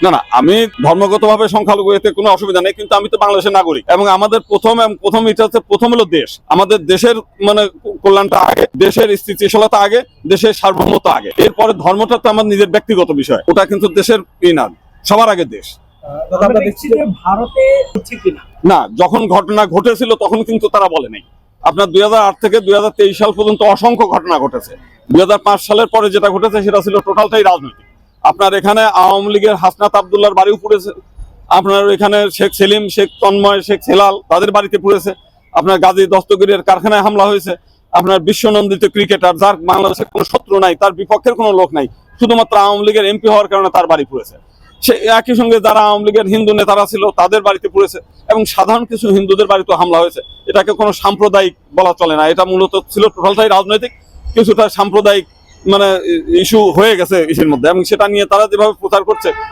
না না, আমি ধর্মগতভাবে সংখ্যালঘু, এতে কোনো অসুবিধা নেই, কিন্তু আমি তো বাংলাদেশের নাগরিক এবং আমাদের প্রথম এটা হচ্ছে, প্রথম হলো দেশ, আমাদের দেশের মানে কল্যাণটা আগে, দেশের স্থিতিশীলতা আগে, দেশের সার্বভৌমত্ব আগে, এরপরে ধর্মটা তো আমার নিজের ব্যক্তিগত বিষয়, ওটা কিন্তু দেশের না, সবার আগে দেশ। আমরা দেখছি যে ভারতে হচ্ছে কিনা না, যখন ঘটনা ঘটেছিল তখন কিন্তু তারা বলে নাই। আপনার 2008 থেকে 2023 সাল পর্যন্ত অসংখ্য ঘটনা ঘটেছে। 2005 সালের পরে যেটা ঘটেছে সেটা ছিল টোটালটাই রাজনৈতিক। আপনার এখানে আওয়ামী লীগের হাসনাত আব্দুল্লাহর বাড়িও পুড়েছে, আপনার এখানে শেখ সেলিম, শেখ তন্ময়, শেখ হেলাল তাদের বাড়িতে পুড়েছে, আপনার গাজী দস্তগীরের কারখানায় হামলা হয়েছে, আপনার বিশ্বনন্দিত ক্রিকেটার যার বাংলাদেশের কোনো শত্রু নাই, তার বিপক্ষের কোনো লোক নাই, শুধুমাত্র আওয়ামী লীগের এমপি হওয়ার কারণে তার বাড়ি পুড়েছে। সে একই সঙ্গে যারা আওয়ামী লীগের হিন্দু নেতারা ছিল তাদের বাড়িতে পুড়েছে, এবং সাধারণ কিছু হিন্দুদের বাড়িতে হামলা হয়েছে। এটাকে কোনো সাম্প্রদায়িক বলা চলে না, এটা মূলত ছিল টোটালটাই রাজনৈতিক, কিছুটা সাম্প্রদায়িক মানে ইস্যু হয়ে গেছে ইসের মধ্যে, এবং সেটা নিয়ে তারা যেভাবে প্রচার করছে